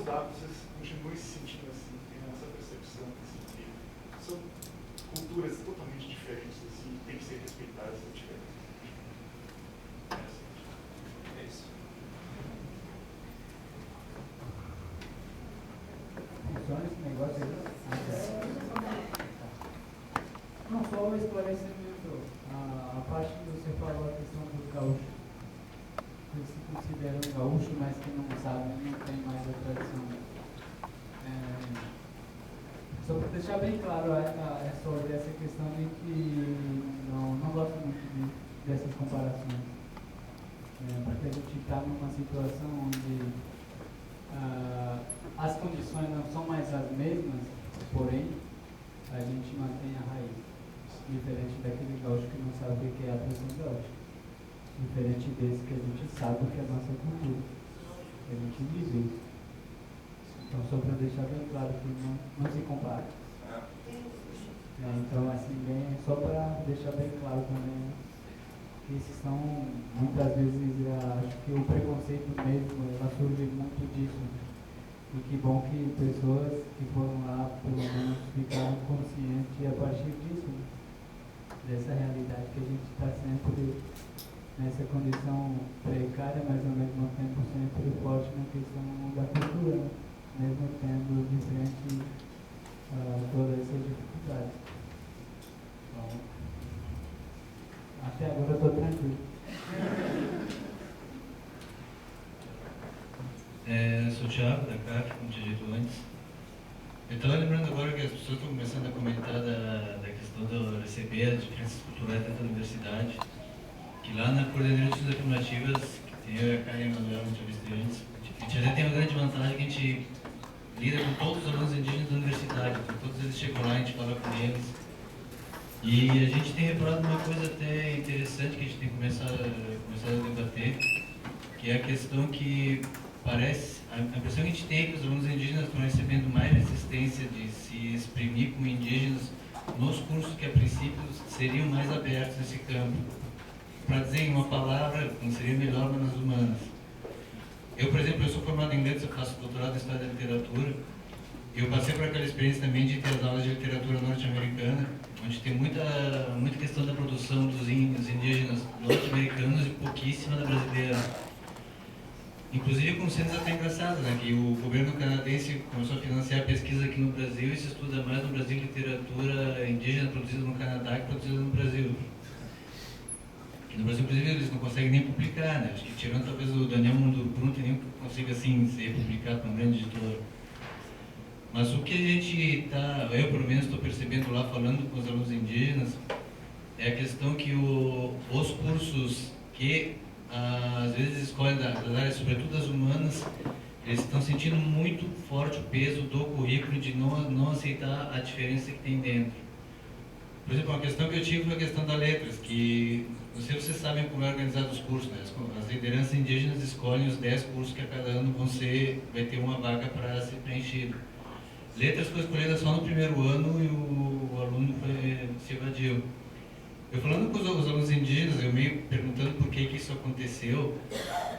os dados, vocês continuem se sentindo assim, tendo essa percepção assim, que são culturas totalmente diferentes assim, tem que ser respeitadas essa diferença. É isso. Funciona esse negócio aí? Não, só o esclarecimento. A parte que você falou, a questão dos gaúchos. Eles se consideram gaúcho, mas que não sabem, não tem mais a tradição. Só para deixar bem claro sobre essa questão de que não gosto muito dessas comparações. Porque a gente está numa situação onde as condições não são mais as mesmas, porém a gente mantém a raiz. Diferente daquele gaúcho que não sabe o que é a tradição gaúcha. Diferente desse que a gente sabe o que é a nossa cultura. Que a gente vive isso. Então, só para deixar bem claro que não se compara. Então, assim, só para deixar bem claro também que esses são, muitas vezes, acho que o preconceito mesmo, ela surge muito disso. E que bom que pessoas que foram lá, pelo menos, ficaram conscientes a partir disso, né? Dessa realidade que a gente está sempre nessa condição precária, mas ao mesmo tempo sempre forte na questão da cultura, né? Mesmo tendo de frente todas essas dificuldades. Então, até agora eu estou tranquilo. Sou o Thiago, da CAF, como tinha dito antes. Eu estava lembrando agora que as pessoas estão começando a comentar da questão de receber as diferenças culturais dentro da universidade, que lá na coordenadoria de estudos afirmativas, que tem eu e a Karen Manuel, que eu antes, a gente até tem uma grande vantagem que a gente lida com todos os alunos indígenas da universidade, então todos eles chegam lá, a gente fala com eles. E a gente tem reparado uma coisa até interessante que a gente tem começado a debater, que é a questão que parece, a impressão que a gente tem é que os alunos indígenas estão recebendo mais resistência de se exprimir como indígenas nos cursos que a princípio seriam mais abertos nesse campo. Para dizer em uma palavra, não seria melhor, mas nas humanas. Eu, por exemplo, eu sou formado em letras, eu faço doutorado em História da Literatura, e eu passei por aquela experiência também de ter as aulas de literatura norte-americana, onde tem muita questão da produção dos indígenas norte-americanos e pouquíssima da brasileira. Inclusive com cenas até engraçadas, né? Que o governo canadense começou a financiar a pesquisa aqui no Brasil e se estuda mais no Brasil literatura indígena produzida no Canadá que produzida no Brasil. E no Brasil, inclusive, eles não conseguem nem publicar, né? Acho que tirando talvez o Daniel Mundo Brunto, nem consiga assim ser publicado por um grande editor. Mas o que a gente está, eu pelo menos estou percebendo lá falando com os alunos indígenas, é a questão que os cursos que às vezes escolhem das áreas, sobretudo as humanas, eles estão sentindo muito forte o peso do currículo de não aceitar a diferença que tem dentro. Por exemplo, uma questão que eu tive foi a questão da letras, que não sei se vocês sabem como é organizado os cursos, né? As lideranças indígenas escolhem os 10 cursos que a cada ano vai ter uma vaga para ser preenchido. Letras foi escolhida só no primeiro ano e o aluno se evadiu. Eu falando com os alunos indígenas, eu meio perguntando por que isso aconteceu,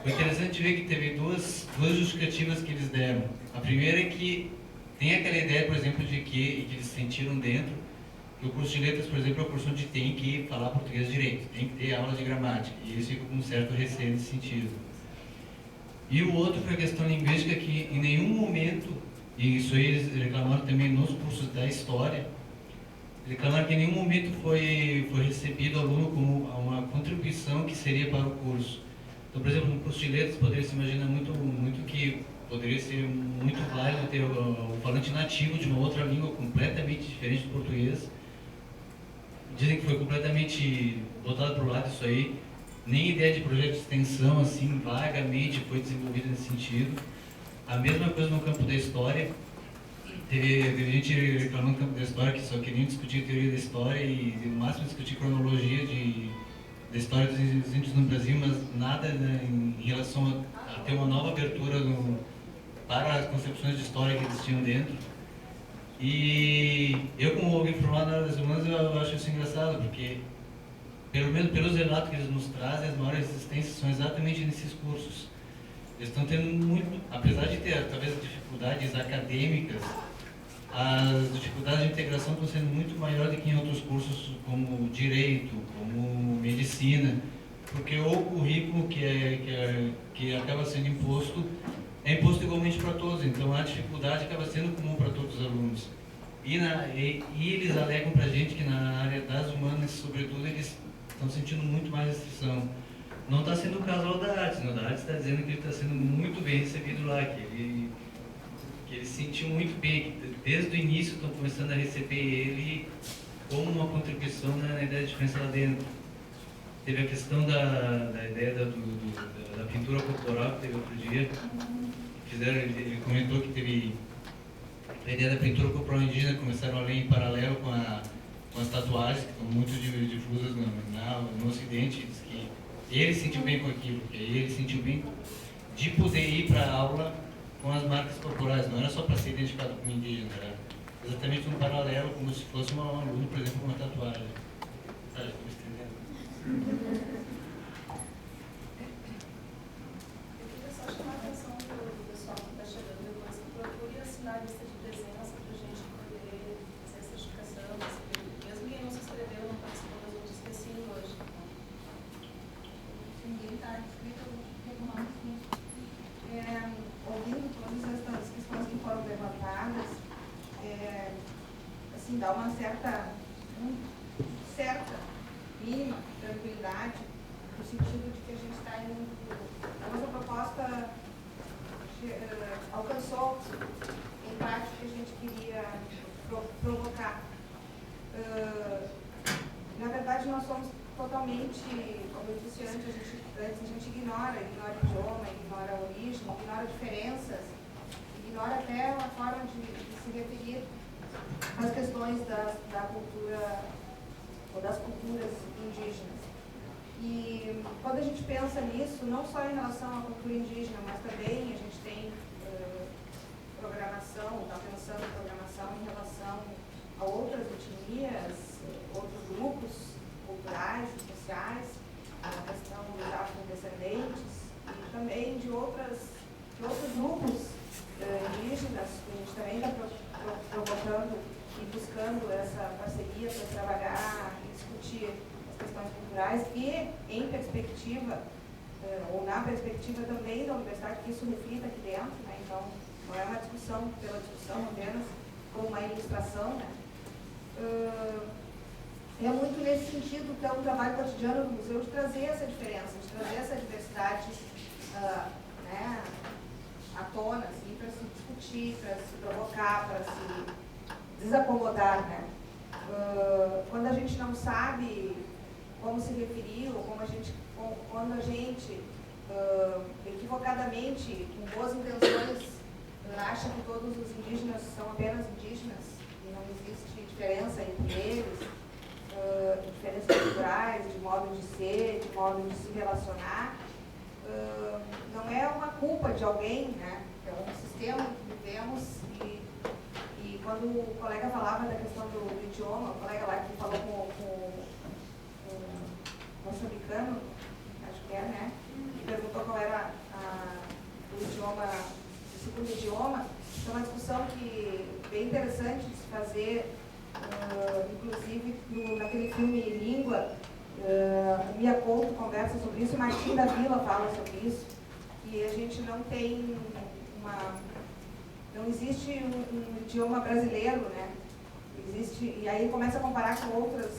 foi interessante ver que teve duas justificativas que eles deram. A primeira é que tem aquela ideia, por exemplo, de que eles sentiram dentro, que o curso de letras, por exemplo, é o curso onde tem que falar português direito, tem que ter aulas de gramática, e eles ficam com um certo receio nesse sentido. E o outro foi a questão linguística, que em nenhum momento, e isso eles reclamaram também nos cursos da história, reclamaram que em nenhum momento foi recebido o aluno como uma contribuição que seria para o curso. Então, por exemplo, no curso de letras, poderia se imaginar muito que poderia ser muito válido ter o falante nativo de uma outra língua completamente diferente do português. Dizem que foi completamente botado para o lado isso aí. Nem ideia de projeto de extensão, assim, vagamente foi desenvolvida nesse sentido. A mesma coisa no campo da história. Teve gente reclamando no campo da história que só queriam discutir teoria da história e no máximo discutir cronologia da história dos índios no Brasil, mas nada, né, em relação a ter uma nova abertura para as concepções de história que existiam dentro. E eu, como alguém formado na área das humanas, eu acho isso engraçado, porque pelo menos pelos relatos que eles nos trazem, as maiores resistências são exatamente nesses cursos. Eles estão tendo muito, apesar de ter talvez a dificuldade dificuldades acadêmicas, as dificuldades de integração estão sendo muito maiores do que em outros cursos como Direito, como Medicina, porque o currículo que acaba sendo imposto é imposto igualmente para todos, então a dificuldade acaba sendo comum para todos os alunos. E eles alegam para a gente que na área das humanas, sobretudo, eles estão sentindo muito mais restrição. Não está sendo o caso ao da Artes, não. Da Artes está dizendo que ele está sendo muito bem recebido lá, que ele sentiu muito bem, que desde o início estão começando a receber ele como uma contribuição na ideia de diferença lá dentro. Teve a questão da ideia da pintura corporal, que teve outro dia. Ele comentou que teve a ideia da pintura corporal indígena, começaram a ler em paralelo com as tatuagens, que estão muito difusas no Ocidente. Diz que ele sentiu bem com aquilo, que ele sentiu bem de poder ir para a aula com as marcas corporais. Não era só para ser identificado como indígena, era exatamente um paralelo, como se fosse um aluno, por exemplo, com uma tatuagem. Tá, estou entendendo. A lista de presença para a gente poder fazer essa certificação, mesmo quem não se inscreveu, não participou das outras que sim hoje. Ninguém está inscrito, vamos lá. Ouvindo todas essas questões que foram levantadas, assim, dá uma certa mínima tranquilidade, no sentido de que a gente está indo. A nossa proposta alcançou em parte o que a gente queria provocar. Na verdade, nós somos totalmente, como eu disse antes, a gente ignora o idioma, ignora a origem, ignora diferenças, ignora até a forma de se referir às questões da cultura ou das culturas indígenas. E quando a gente pensa nisso, não só em relação à cultura indígena, mas também a gente tem programação, está pensando em programação em relação a outras etnias, outros grupos culturais e sociais, a questão dos afrodescendentes e também de outros grupos indígenas, que a gente também está provocando e buscando essa parceria para trabalhar e discutir as questões culturais e em perspectiva, ou na perspectiva também da universidade, que isso reflita aqui dentro, né? Então, não é uma discussão pela discussão apenas, como uma ilustração, né? É muito nesse sentido que é o trabalho cotidiano do museu, de trazer essa diferença, de trazer essa diversidade né, à tona, assim, para se discutir, para se provocar, para se desacomodar, né? Quando a gente não sabe como se referir, ou quando a gente equivocadamente, com boas intenções, acha que todos os indígenas são apenas indígenas e não existe diferença entre eles, diferenças culturais, de modo de ser, de modo de se relacionar, não é uma culpa de alguém, né? É um sistema que vivemos e quando o colega falava da questão do idioma, o colega lá que falou com o moçambicano, acho que é, né? E perguntou qual era o idioma, o segundo idioma. É uma discussão que é bem interessante de se fazer, inclusive naquele filme Língua, Mia Couto conversa sobre isso, Martim da Vila fala sobre isso, e a gente não tem não existe um idioma brasileiro, né? Existe, e aí começa a comparar com outros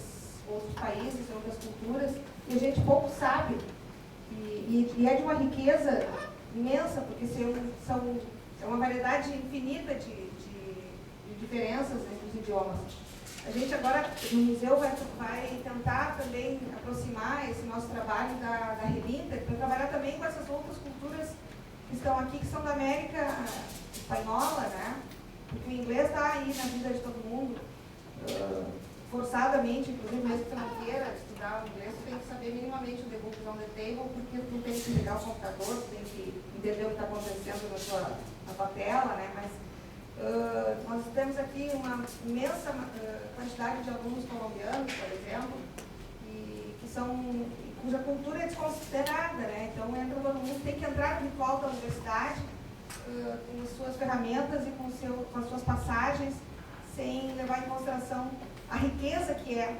países, outras culturas, e a gente pouco sabe, e é de uma riqueza imensa, porque é uma variedade infinita de diferenças entre os idiomas. A gente agora, no museu, vai tentar também aproximar esse nosso trabalho da Relinter, para trabalhar também com essas outras culturas que estão aqui, que são da América Espanhola, né? Porque o inglês está aí na vida de todo mundo, forçadamente, inclusive mesmo que você não queira estudar o inglês, você tem que saber minimamente o The Book on the Table, porque tu tem que ligar o computador, tu tem que entender o que está acontecendo na tua tela, né? Mas nós temos aqui uma imensa quantidade de alunos colombianos, por exemplo, cuja cultura é desconsiderada, né? Então entra todo mundo, tem que entrar no ritual da universidade com as suas ferramentas e com as suas passagens, sem levar em consideração a riqueza que é.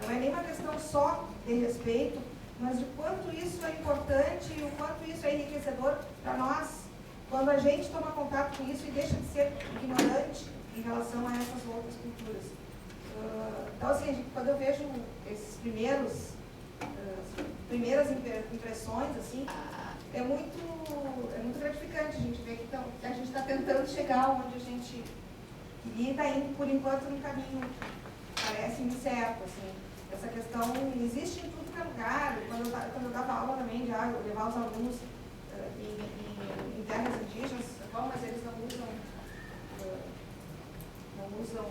Não é nem uma questão só de respeito, mas de quanto isso é importante e o quanto isso é enriquecedor para nós, quando a gente toma contato com isso e deixa de ser ignorante em relação a essas outras culturas. Então, assim, quando eu vejo esses primeiras impressões, assim, é muito gratificante a gente ver que a gente está tentando chegar onde a gente queria e está indo, por enquanto, num caminho, parece-me certo, assim. Essa questão existe em tudo que é lugar. Quando eu dava aula também, já eu levava os alunos em terras indígenas, bom, mas eles não usam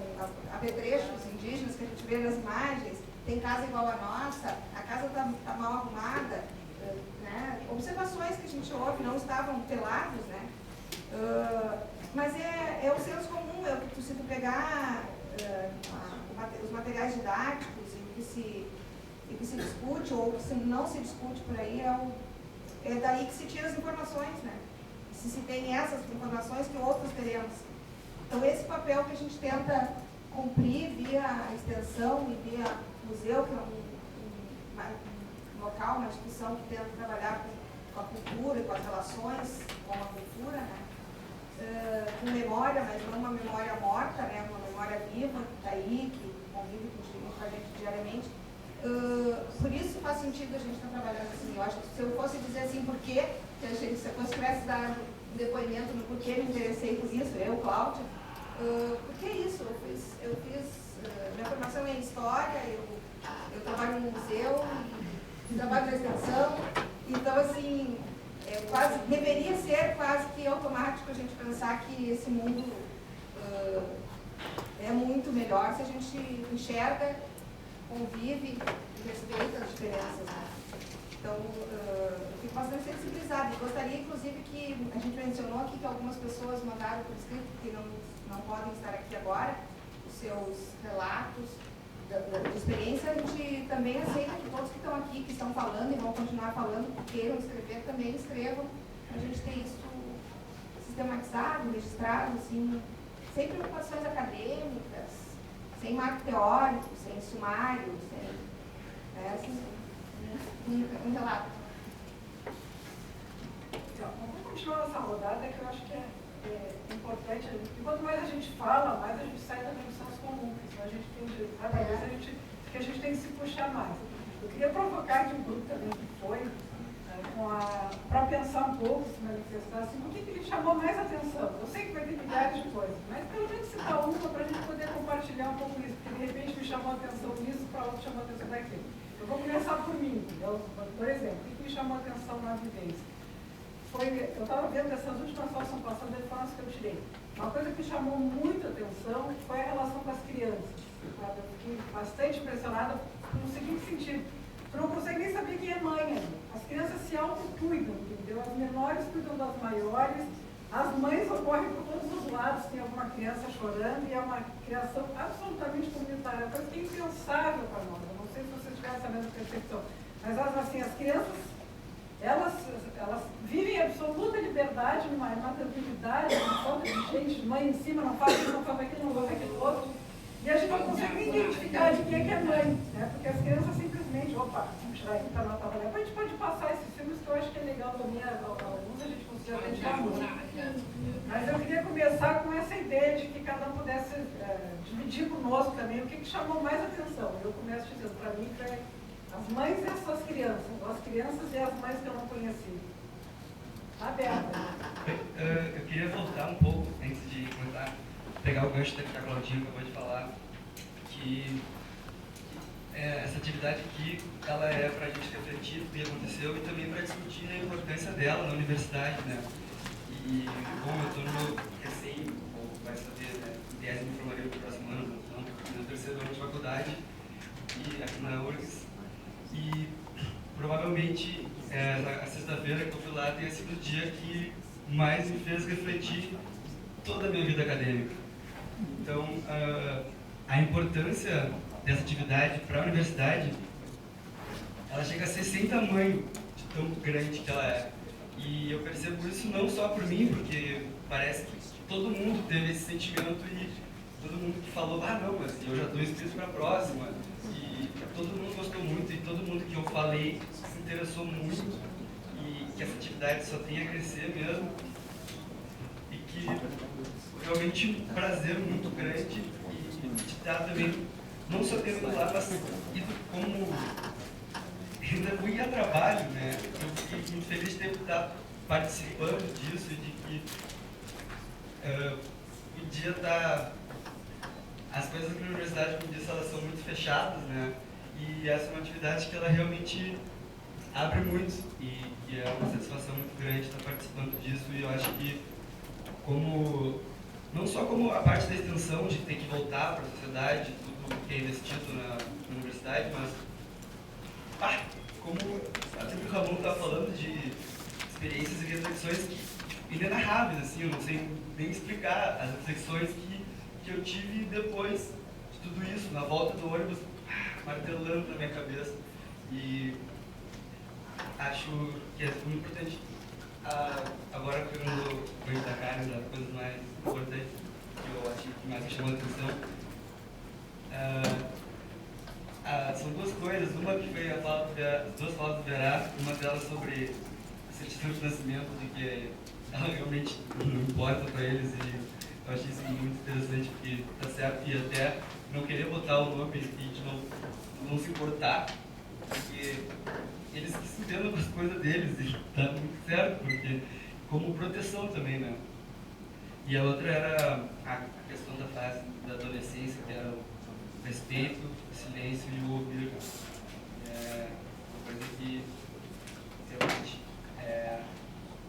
apetrechos indígenas que a gente vê nas imagens. Tem casa igual a nossa, a casa está mal arrumada, né? Observações que a gente ouve, não estavam pelados, né? Mas é o senso comum, se tu pegar os materiais didáticos e o que se discute, ou que não se discute por aí, é daí que se tira as informações, né? Se tem essas informações que outros teremos. Então, esse papel que a gente tenta cumprir via a extensão e via museu, que é um local, uma instituição que tenta trabalhar com a cultura e com as relações com a cultura, né? Com memória, mas não uma memória morta, né? Uma memória viva que está aí, que convive com a gente diariamente. Por isso faz sentido a gente estar trabalhando assim. Eu acho que se eu fosse dizer assim, por quê, se eu fosse tivesse dar um depoimento no porquê me interessei por isso, eu, Cláudia, porque é isso, eu fiz minha formação em História, eu trabalho no museu, trabalho na extensão, então assim, deveria ser quase que automático a gente pensar que esse mundo é muito melhor se a gente enxerga, convive e respeita as diferenças, né? Então, eu fico bastante sensibilizada. E gostaria, inclusive, que a gente mencionou aqui que algumas pessoas mandaram por escrito, que não podem estar aqui agora, os seus relatos de experiência. A gente também aceita que todos que estão aqui, que estão falando e vão continuar falando, que queiram escrever, também escrevam. A gente tem isso sistematizado, registrado, assim, sem preocupações acadêmicas, sem marco teórico, sem sumário, sem um relato. Então, vamos continuar essa rodada, que eu acho que é importante. E quanto mais a gente fala, mais a gente sai também dos senso comum. Então a gente tem que a gente tem que se puxar mais. Eu queria provocar aqui um grupo também que foi, para pensar um pouco, se manifestar, assim, por que ele chamou mais atenção? Eu sei que vai ter milhares de coisas, mas pelo menos citar uma para a gente poder compartilhar um pouco isso, porque de repente me chamou a atenção nisso, para outro chamou a atenção daquilo. Eu vou começar por mim, entendeu? Por exemplo, o que me chamou a atenção na vivência? Eu estava vendo essas últimas fotos são passando de fotos que eu tirei. Uma coisa que chamou muita atenção foi a relação com as crianças. Sabe? Eu fiquei bastante impressionada no seguinte sentido. Tu não consegue nem saber quem é mãe ali. As crianças se autocuidam, entendeu? As menores cuidam das maiores, as mães ocorrem por todos os lados, tem alguma criança chorando e é uma criação absolutamente comunitária, coisa que é impensável para nós. Eu não sei se vocês tiveram essa mesma percepção, mas assim, as crianças, elas vivem em absoluta liberdade, numa tranquilidade, uma falta de gente, mãe em cima, não faz isso, não faz aquilo, não faz aquilo outro. E a gente não consegue nem identificar de quem é mãe, né? Porque as crianças simplesmente, opa, vamos tirar aqui para não trabalhar. A gente pode passar esses filmes que eu acho que é legal também, alguns a gente conseguiu atentar muito. Mas eu queria começar com essa ideia de que cada um pudesse dividir conosco também o que chamou mais atenção. Eu começo dizendo, para mim, foi as mães e as suas crianças, ou as crianças e as mães que eu não conheci. Tá aberto. Eu queria voltar um pouco, antes de começar, pegar o gancho da que a Claudinha acabou de falar, que essa atividade aqui, ela é para a gente refletir o que aconteceu e também para discutir a importância dela na universidade, né? E, bom, eu estou no meu ou vai saber, né, em tese me formaria no próximo ano, no terceiro ano de faculdade, e aqui na URGS, e provavelmente a sexta-feira que eu fui lá tenha sido o dia que mais me fez refletir toda a minha vida acadêmica. Então, a importância dessa atividade para a universidade, ela chega a ser sem tamanho de tão grande que ela é. E eu percebo isso não só por mim, porque parece que todo mundo teve esse sentimento e todo mundo que falou, ah não, mas eu já estou inscrito para a próxima. E todo mundo gostou muito e todo mundo que eu falei se interessou muito e que essa atividade só tem a crescer mesmo. E que realmente um prazer muito grande e de estar também, não só tendo lá, mas ido como ainda fui a trabalho, né? Eu fiquei muito feliz de estar participando disso e de que podia estar... As coisas aqui na universidade, como disse, elas são muito fechadas, né? E essa é uma atividade que ela realmente abre muito e é uma satisfação muito grande estar participando disso. E eu acho que não só como a parte da extensão de ter que voltar para a sociedade, tudo que é investido na universidade, mas como até que o Ramon estava falando de experiências e reflexões inenarráveis, assim, eu não sei nem explicar as reflexões que eu tive depois de tudo isso, na volta do ônibus, martelando na minha cabeça. E acho que é muito importante, agora pegando o banho da carne, das coisas mais importantes que eu acho que mais me chamou a atenção, são duas coisas. Uma que foi as duas falas do Verá, uma delas sobre a certidão de nascimento, de que ela realmente não importa para eles, e eu achei isso muito interessante, porque tá certo, e até não querer botar o nome e de não se importar, porque eles que se entendam com as coisas deles, e tá muito certo, porque como proteção também, né? E a outra era a questão da fase da adolescência, que era o respeito, o silêncio e o ouvir. É uma coisa que realmente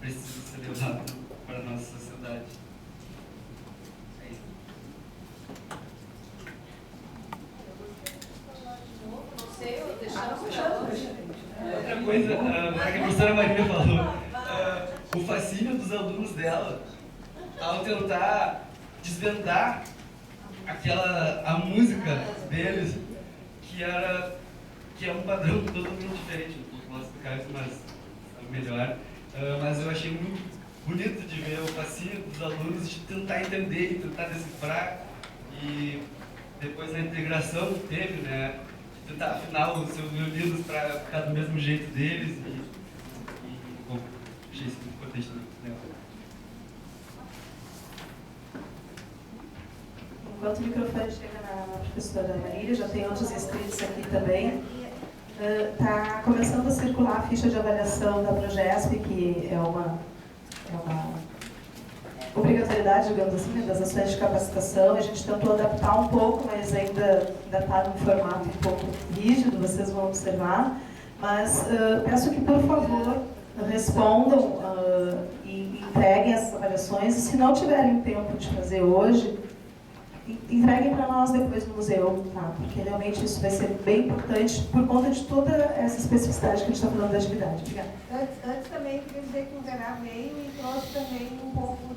precisa ser levada para a nossa sociedade. É isso. Não sei, eu deixava Outra coisa, que a professora Maria falou, o fascínio dos alunos dela ao tentar desvendar a música deles, que é um padrão totalmente diferente. Não posso explicar isso, mas melhor. Mas eu achei muito bonito de ver o fascínio dos alunos de tentar entender e tentar decifrar, e depois a integração que teve, né? De tentar afinar os seus violinos para ficar do mesmo jeito deles. Bom, achei isso muito importante também. Enquanto o microfone chega na professora Marília, já tem outros inscritos aqui também. Está começando a circular a ficha de avaliação da Progesp, que é uma obrigatoriedade, digamos assim, das ações de capacitação. A gente tentou adaptar um pouco, mas ainda está num formato um pouco rígido, vocês vão observar. Mas peço que, por favor, respondam e entreguem as avaliações. E se não tiverem tempo de fazer hoje, entreguem para nós depois no museu, tá? Porque realmente isso vai ser bem importante por conta de toda essa especificidade que a gente está falando da atividade. Obrigada. Antes também, queria dizer que o Verá veio e trouxe também um pouco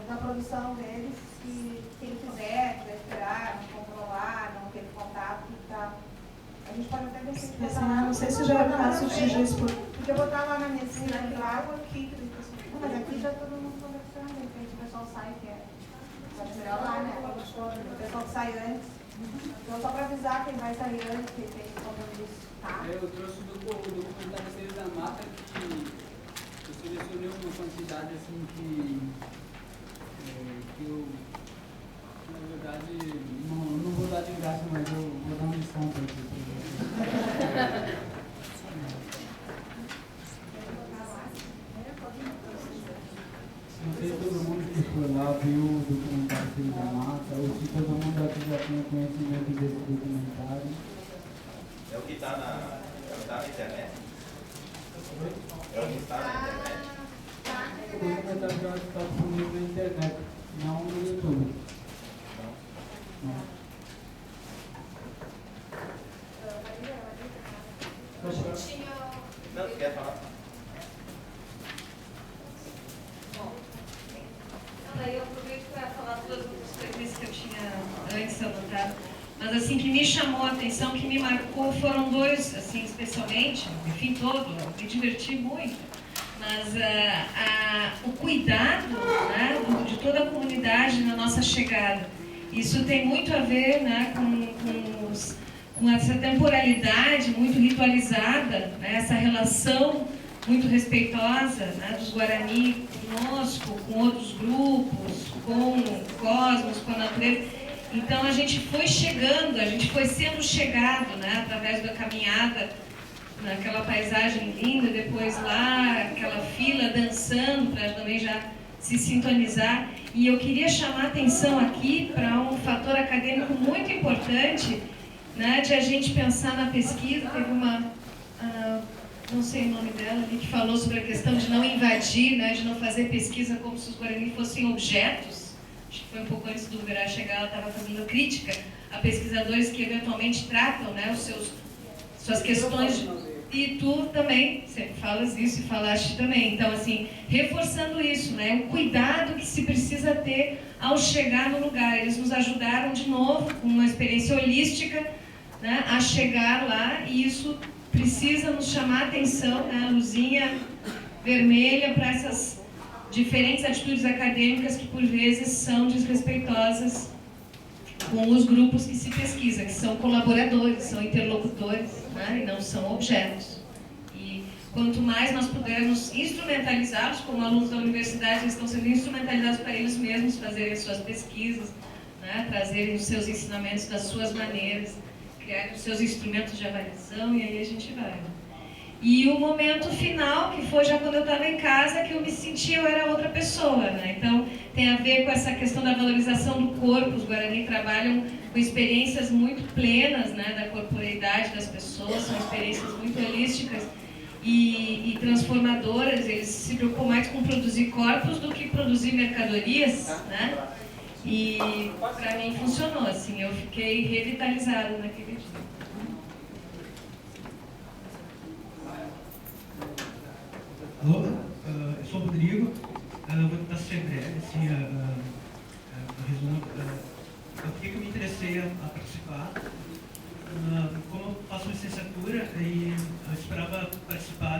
da produção deles, que quem quiser esperar, não controlar, não ter contato, tá? A gente pode até ver não sei se já é fácil de expor. Porque eu vou botar lá na mesinha aqui lá, aqui. Não, mas aqui já todo mundo conversando, de repente o pessoal sai, que é melhor lá, né? O pessoal que sai antes. Então, só para avisar quem vai sair antes, que tem compromisso, tá? Eu trouxe do documentário Seres da Mata, que eu selecionei uma quantidade assim que eu, na verdade, não vou dar de graça, mas eu vou dar um desconto aqui para vocês. Não sei se todo mundo que foi lá viu o documentário Seres da Mata, ou se todo mundo aqui já tem conhecimento desse documentário. É o que está na internet? É o que está na internet? O documentário já está disponível na internet, não no YouTube. Não. Não, você quer falar? Daí eu aproveito para falar duas outras coisinhas que eu tinha antes anotado. Mas assim, que me chamou a atenção, que me marcou, foram dois, assim, especialmente, enfim, todo, me diverti muito. mas o cuidado, né, de toda a comunidade na nossa chegada. Isso tem muito a ver, né, com essa temporalidade muito ritualizada, né, essa relação muito respeitosa, né, dos Guarani conosco, com outros grupos, com o cosmos, com a natureza. Então a gente foi chegando, a gente foi sendo chegado, né, através da caminhada, naquela paisagem linda, depois lá, aquela fila dançando para também já se sintonizar. E eu queria chamar a atenção aqui para um fator acadêmico muito importante, né, de a gente pensar na pesquisa. Teve uma, não sei o nome dela ali, que falou sobre a questão de não invadir, né, de não fazer pesquisa como se os Guarani fossem objetos. Acho que foi um pouco antes do Verá chegar, ela estava fazendo crítica a pesquisadores que eventualmente tratam, né, suas questões. E tu também sempre falas isso e falaste também. Então, assim, reforçando isso, né, o cuidado que se precisa ter ao chegar no lugar. Eles nos ajudaram de novo, com uma experiência holística, né, a chegar lá, e isso precisa nos chamar a atenção, né, a luzinha vermelha para essas diferentes atitudes acadêmicas que, por vezes, são desrespeitosas com os grupos que se pesquisa, que são colaboradores, são interlocutores, né, e não são objetos. E quanto mais nós pudermos instrumentalizá-los, como alunos da universidade, eles estão sendo instrumentalizados para eles mesmos fazerem suas pesquisas, né, trazerem os seus ensinamentos das suas maneiras, criarem os seus instrumentos de avaliação, e aí a gente vai. E o momento final, que foi já quando eu estava em casa, que eu me senti, eu era outra pessoa, né? Então, tem a ver com essa questão da valorização do corpo. Os Guarani trabalham com experiências muito plenas, né, da corporeidade das pessoas, são experiências muito holísticas e transformadoras. Eles se preocupam mais com produzir corpos do que produzir mercadorias, né? E, para mim, funcionou, assim, eu fiquei revitalizada naquele dia. Alô, eu sou o Rodrigo, vou tentar ser breve, assim, resumo. Por que eu me interessei a participar? Como eu faço licenciatura e eu esperava participar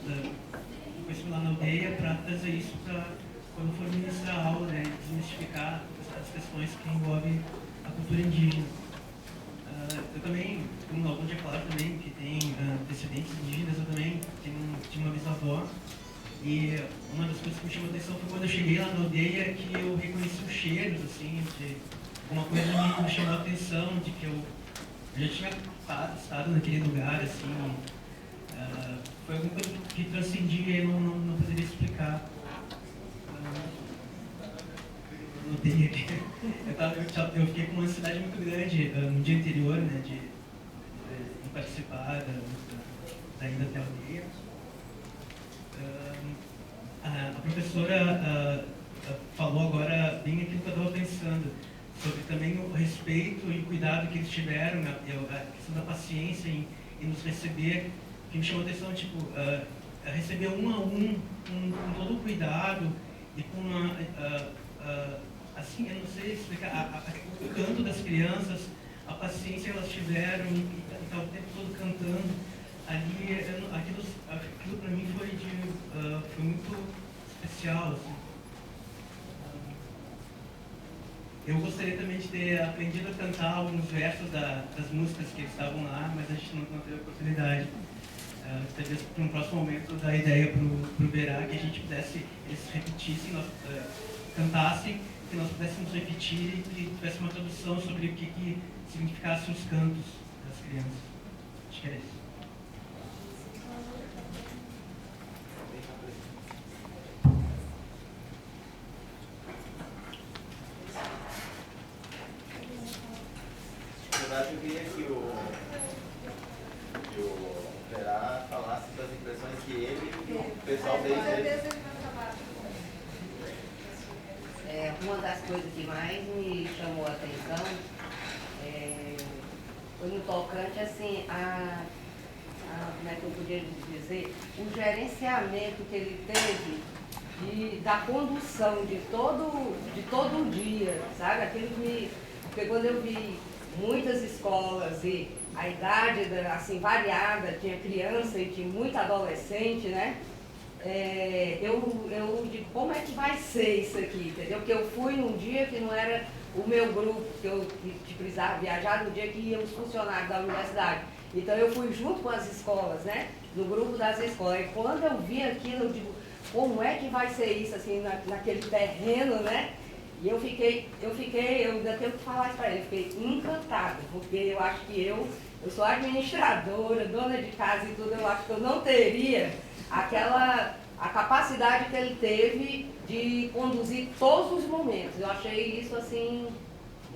do vestibular na aldeia para trazer isso para quando for ministrar a aula, né, desmistificar as questões que envolvem a cultura indígena. Eu também, como algum dia claro também, que tem descendentes indígenas, eu também tinha uma bisavó. E uma das coisas que me chamou a atenção foi quando eu cheguei lá na aldeia, que eu reconheci os cheiros, assim, de uma coisa me chamou a atenção, de que eu já tinha estado naquele lugar, assim. Foi alguma coisa que transcendia e eu não poderia explicar. Não teria aqui. Eu fiquei com uma ansiedade muito grande no dia anterior, né, de participar da ida até a aldeia. A professora falou agora bem aquilo que eu estava pensando, sobre também o respeito e o cuidado que eles tiveram, a questão da paciência em nos receber, que me chamou a atenção, tipo, receber um a um, com todo o cuidado e com uma... assim, eu não sei explicar, o canto das crianças, a paciência que elas tiveram e estavam o tempo todo cantando. Ali, aquilo para mim foi muito especial, assim. Eu gostaria também de ter aprendido a cantar alguns versos das músicas que estavam lá, mas a gente não teve a oportunidade. Talvez para um próximo momento dar ideia para o Verá, que a gente pudesse, eles repetissem, cantassem, que nós pudéssemos repetir e que tivesse uma tradução sobre o que significassem os cantos das crianças. Acho que era isso. Na verdade, eu queria que o Verá falasse das impressões que ele e o pessoal dele. Uma das coisas que mais me chamou a atenção foi no tocante, assim, como é que eu podia dizer, o gerenciamento que ele teve da condução de todo o dia, sabe? Aquilo que me... Porque quando eu vi muitas escolas e a idade assim variada, tinha criança e tinha muito adolescente, né? Eu digo, como é que vai ser isso aqui, entendeu? Porque eu fui num dia que não era o meu grupo, que eu precisava viajar no dia que iam os funcionários da universidade. Então eu fui junto com as escolas, né? No grupo das escolas. E quando eu vi aquilo, eu digo, como é que vai ser isso, assim, naquele terreno, né? E eu ainda tenho que falar isso para ele, eu fiquei encantada, porque eu acho que eu sou administradora, dona de casa e tudo, eu acho que eu não teria a capacidade que ele teve de conduzir todos os momentos. Eu achei isso, assim,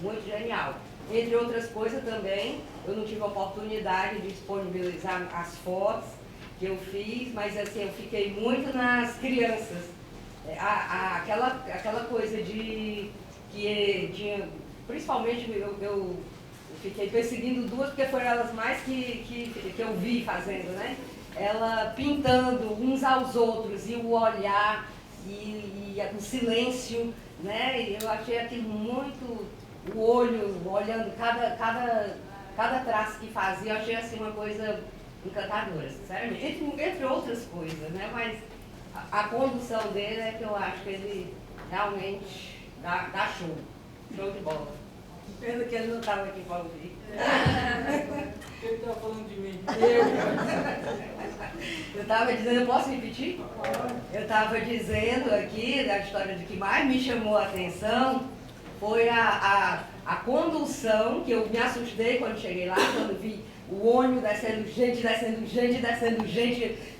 muito genial. Entre outras coisas também, eu não tive a oportunidade de disponibilizar as fotos que eu fiz, mas assim, eu fiquei muito nas crianças. Aquela coisa de que tinha, principalmente eu fiquei perseguindo duas, porque foram elas mais que eu vi fazendo, né? Ela pintando uns aos outros, e o olhar, e o silêncio, né? E eu achei aquilo muito, o olho olhando cada traço que fazia, eu achei assim uma coisa encantadora, sinceramente, entre outras coisas, né? Mas a condução dele é que eu acho que ele realmente dá show de bola. Pena que ele não estava aqui para ouvir. Ele estava falando de mim. Eu estava dizendo, eu posso repetir? Eu estava dizendo aqui, da história de que mais me chamou a atenção, foi a condução, que eu me assustei quando cheguei lá, quando vi o ônibus descendo gente,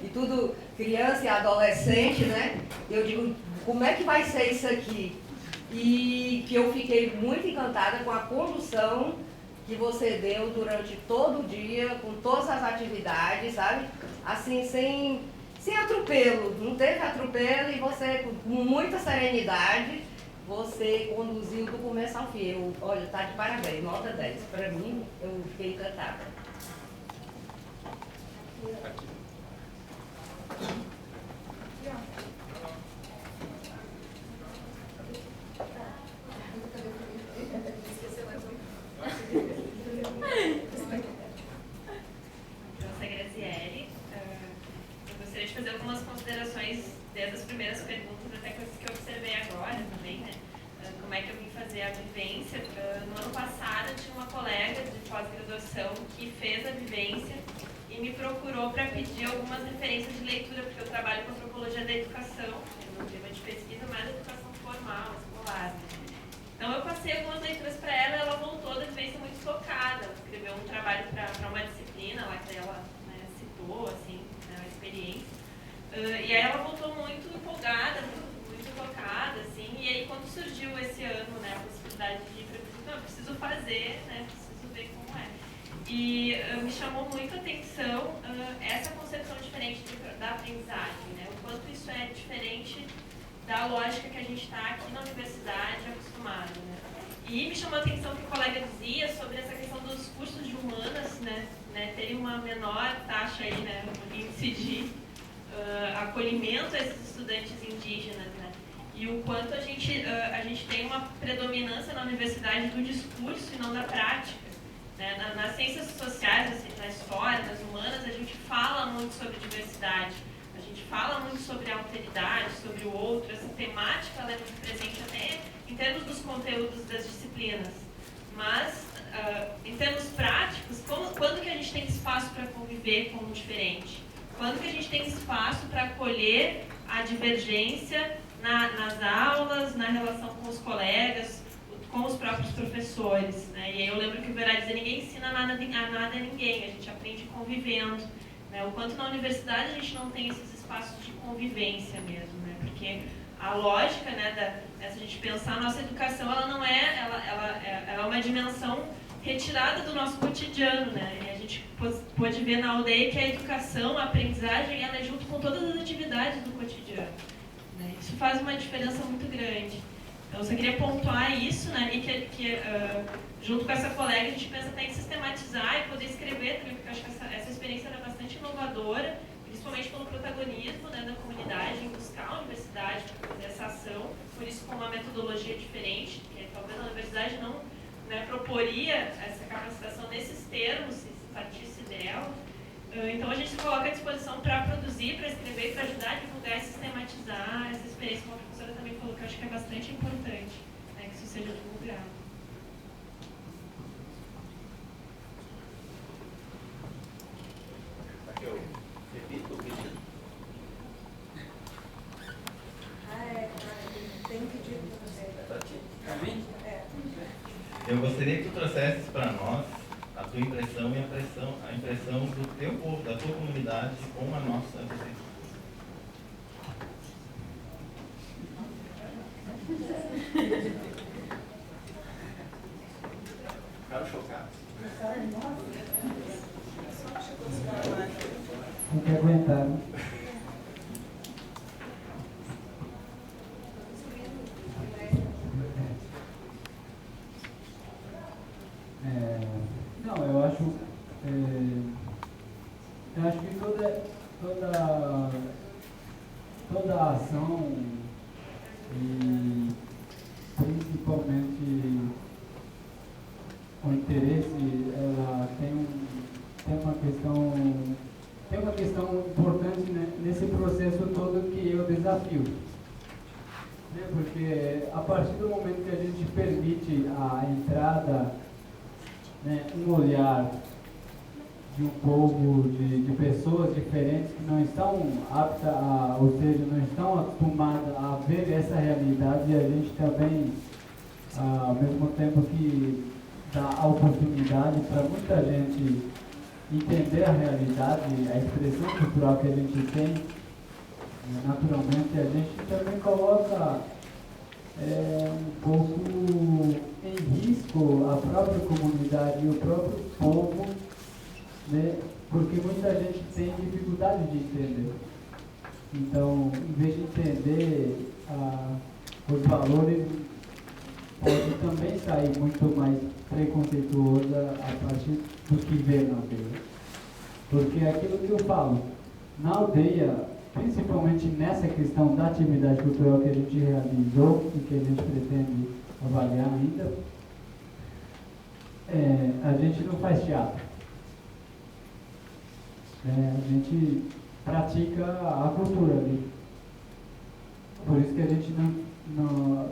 e tudo criança e adolescente, né? Eu digo, como é que vai ser isso aqui? E que eu fiquei muito encantada com a condução que você deu durante todo o dia, com todas as atividades, sabe? Assim, sem atropelo, não teve atropelo, e você, com muita serenidade, você conduziu do começo ao fim. Olha, tá de parabéns, nota 10. Para mim, eu fiquei encantada. Eu gostaria de fazer algumas considerações desde as primeiras perguntas até coisas que eu observei agora também, né? Como é que eu vim fazer a vivência. No ano passado eu tinha uma colega de pós-graduação que fez a vivência e me procurou para pedir algumas referências de leitura, porque eu trabalho com antropologia da educação, é um tema de pesquisa, mais educação formal, escolar. Então eu passei algumas leituras para ela e ela voltou da vivência muito tocada. Ela escreveu um trabalho para uma disciplina lá que ela, né, citou, assim, né, a experiência. E aí ela voltou muito empolgada, muito tocada, assim, e aí quando surgiu esse ano, né, a possibilidade de ir, eu preciso fazer, né, preciso ver como é. E me chamou muito a atenção essa concepção diferente da aprendizagem, né, o quanto isso é diferente da lógica que a gente está aqui na universidade acostumado, né. E me chamou a atenção que o colega dizia sobre essa questão dos cursos de humanas, né, terem uma menor taxa aí, né, um índice de acolhimento a esses estudantes indígenas, né? E o quanto a gente tem uma predominância na universidade do discurso e não da prática, né? Nas ciências sociais, na história, nas humanas, a gente fala muito sobre diversidade, a gente fala muito sobre alteridade, sobre o outro, essa temática ela é muito presente até em termos dos conteúdos das disciplinas, mas em termos práticos, quando que a gente tem espaço para conviver com o diferente? Quando que a gente tem espaço para acolher a divergência nas aulas, na relação com os colegas, com os próprios professores, né? E aí eu lembro que o Verá dizia, ninguém ensina nada a ninguém, a gente aprende convivendo, né? O quanto na universidade a gente não tem esses espaços de convivência mesmo, né? Porque a lógica, né, se a gente pensar, a nossa educação, ela não é, ela é uma dimensão retirada do nosso cotidiano, né? E a gente pode ver na aldeia que a educação, a aprendizagem, ela é junto com todas as atividades do cotidiano, né? Isso faz uma diferença muito grande. Então, eu só queria pontuar isso, né? E que junto com essa colega, a gente pensa até em sistematizar e poder escrever também, porque eu acho que essa experiência era bastante inovadora, principalmente pelo protagonismo, né, da comunidade em buscar a universidade para fazer essa ação, por isso com uma metodologia diferente, que talvez a universidade não, né, proporia essa capacitação nesses termos, se partisse dela. Então a gente se coloca à disposição para produzir, para escrever, para ajudar a divulgar e sistematizar essa experiência, como a professora também falou, que eu acho que é bastante importante, né, que isso seja divulgado. Eu repito o pedido. Tem um pedido para você. Eu gostaria que tu trouxesses para nós a tua impressão e a impressão do teu povo, da tua comunidade com a nossa perspectiva. Ficaram chocados. Não quer aguentar, né? Não, eu acho que toda a ação e principalmente o interesse, ela tem uma questão importante, né, nesse processo todo, que é o desafio. Né, porque a partir do momento que a gente permite a entrada, né, um olhar de um povo, de pessoas diferentes que não estão aptas, ou seja, não estão acostumadas a ver essa realidade, e a gente também, ao mesmo tempo que dá a oportunidade para muita gente entender a realidade, a expressão cultural que a gente tem, naturalmente a gente também coloca um pouco em risco a própria comunidade e o próprio povo, né? Porque muita gente tem dificuldade de entender. Então, em vez de entender os valores, pode também sair muito mais preconceituosa a partir do que vê na aldeia. Porque é aquilo que eu falo, na aldeia, principalmente nessa questão da atividade cultural que a gente realizou e que a gente pretende avaliar ainda, a gente não faz teatro. A gente pratica a cultura ali. Por isso que a gente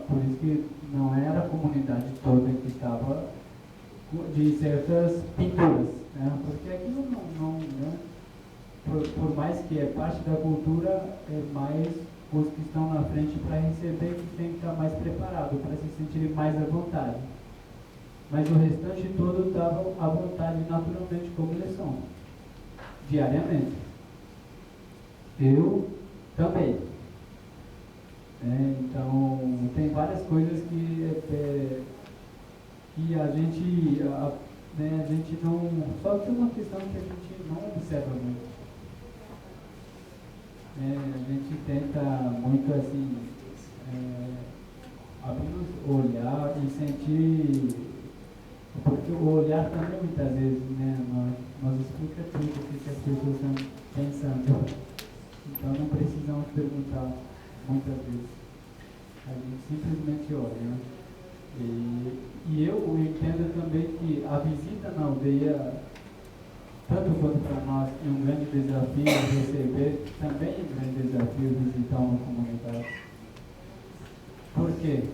por isso que não era a comunidade toda que estava de certas pinturas, né? Porque aquilo não né? Por mais que é parte da cultura, é mais os que estão na frente para receber que tem que estar mais preparado, para se sentirem mais à vontade. Mas o restante todo estava à vontade naturalmente como eles são, diariamente. Eu também. Então, tem várias coisas que a gente não... Só que é uma questão que a gente não observa muito. A gente tenta muito assim, apenas olhar e sentir, porque o olhar também muitas vezes, né, nós explica tudo o que as pessoas estão pensando. Então não precisamos perguntar muitas vezes. A gente simplesmente olha, né? E eu entendo também que a visita na aldeia, tanto quanto para nós, é um grande desafio receber, também é um grande desafio visitar uma comunidade. Por quê?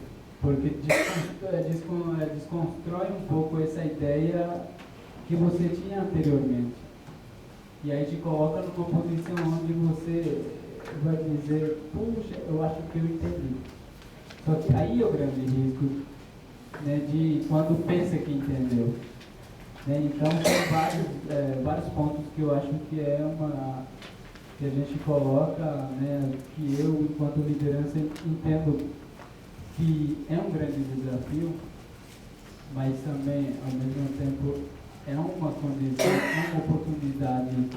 Porque desconstrói um pouco essa ideia que você tinha anteriormente. E aí te coloca numa posição onde você vai dizer, puxa, eu acho que eu entendi. Só que aí é o grande risco, né, de quando pensa que entendeu. Então, são vários pontos que eu acho que que a gente coloca, né, que eu, enquanto liderança, entendo que é um grande desafio, mas também, ao mesmo tempo, é uma condição, é uma oportunidade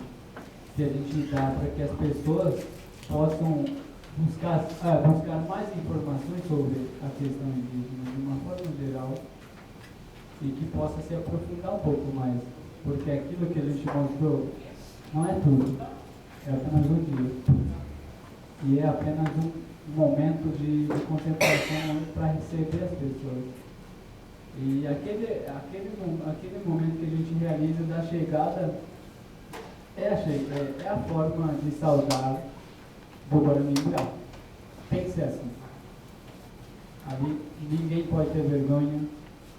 que a gente dá para que as pessoas possam buscar mais informações sobre a questão indígena, de uma forma geral, e que possa se aprofundar um pouco mais, porque aquilo que a gente mostrou não é tudo, é apenas um dia, e é apenas um momento de concentração para receber as pessoas. E aquele momento que a gente realiza da chegada é a forma de saudar do Guarani-Brá. Tem que ser assim. Ali ninguém pode ter vergonha,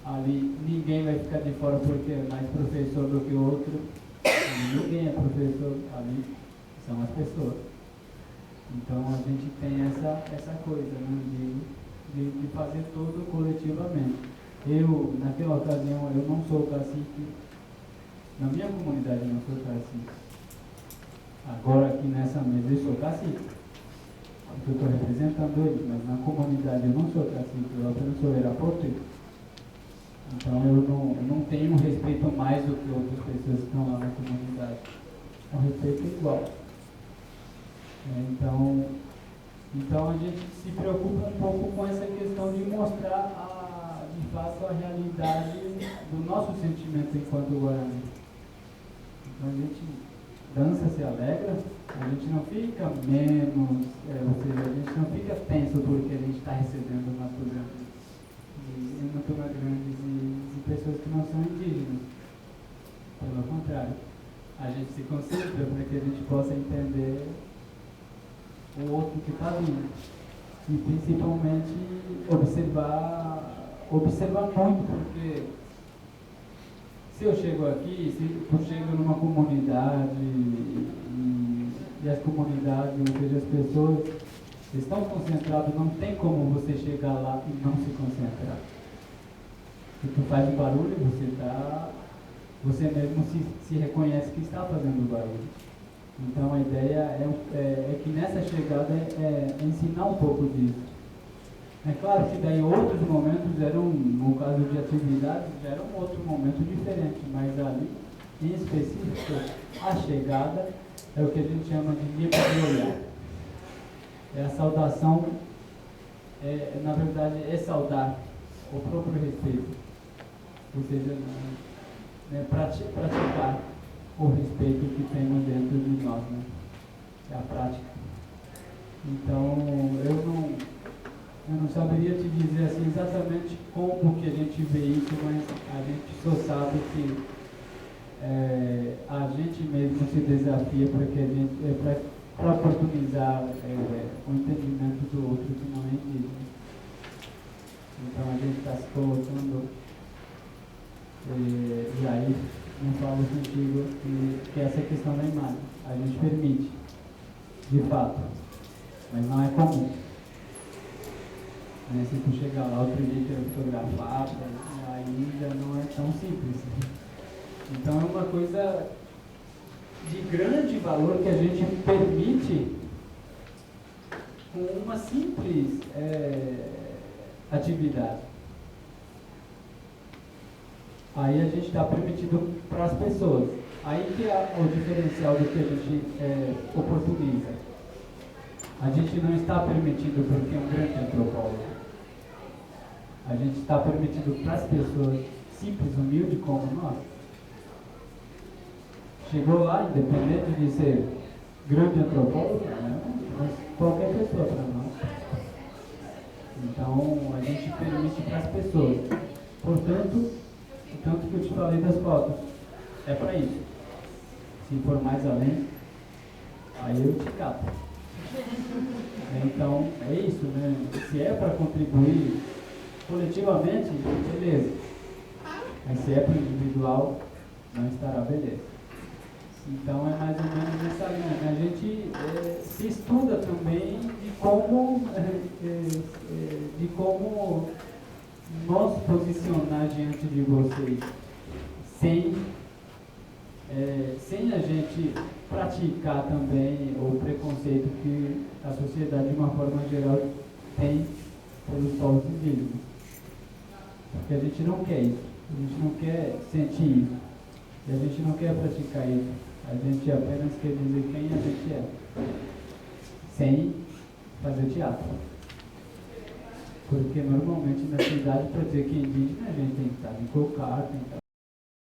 ali ninguém vai ficar de fora porque é mais professor do que o outro. Ali ninguém é professor, ali são as pessoas. Então a gente tem essa coisa, né, de fazer tudo coletivamente. Eu, naquela ocasião, eu não sou cacique, na minha comunidade eu não sou cacique. Agora aqui nessa mesa eu sou cacique, porque eu estou representando eles, mas na comunidade eu não sou cacique, eu apenas sou eraporteiro. Então eu não tenho respeito mais do que outras pessoas que estão lá na comunidade. O respeito é igual. Então a gente se preocupa um pouco com essa questão de mostrar de fato a realidade do nosso sentimento enquanto Guarani. Então a gente dança, se alegra, a gente não fica menos, ou seja, a gente não fica tenso porque a gente está recebendo naturantes e pessoas que não são indígenas. Pelo contrário, a gente se concentra para que a gente possa entender o outro que está vindo. E principalmente observar muito, porque se eu chego aqui, se eu chego numa comunidade e as comunidades, ou seja, as pessoas estão concentradas, não tem como você chegar lá e não se concentrar. Se tu faz um barulho, você mesmo se reconhece que está fazendo barulho. Então a ideia é que nessa chegada é ensinar um pouco disso. É claro que daí outros momentos no caso de atividades, já era um outro momento diferente, mas ali, em específico, a chegada é o que a gente chama de nível de olhar. É a saudação, na verdade, é saudar o próprio respeito. Ou seja, praticar o respeito que temos dentro de nós, né? É a prática. Então, eu não saberia te dizer assim exatamente como que a gente vê isso, mas a gente só sabe que a gente mesmo se desafia para oportunizar o entendimento do outro que não é indígena. Então a gente está se colocando, e aí não falo contigo que essa questão da imagem a gente permite, de fato, mas não é comum. Se tu chegar lá outro dia e fotografar, aí já não é tão simples. Então é uma coisa de grande valor que a gente permite com uma simples atividade. Aí a gente está permitido para as pessoas. Aí que é o diferencial do que a gente oportuniza. A gente não está permitindo porque é um grande antropólogo. A gente está permitido para as pessoas simples, humildes como nós. Chegou lá, independente de ser grande antropólogo, né? Mas qualquer pessoa para nós. Então, a gente permite para as pessoas. Portanto, o tanto que eu te falei das fotos, é para isso. Se for mais além, aí eu te capo. Então, é isso, né? Se é para contribuir coletivamente, beleza. Mas se é para o individual, não estará beleza. Então é mais ou menos essa linha. A gente se estuda também de como nos posicionar diante de vocês, sem a gente praticar também o preconceito que a sociedade, de uma forma geral, tem pelos povos indígenas. Porque a gente não quer isso, a gente não quer sentir isso, e a gente não quer praticar isso, a gente apenas quer dizer quem a gente é, sem fazer teatro. Porque normalmente na cidade, para dizer que é indígena, a gente tem que estar de cocar, tem que estar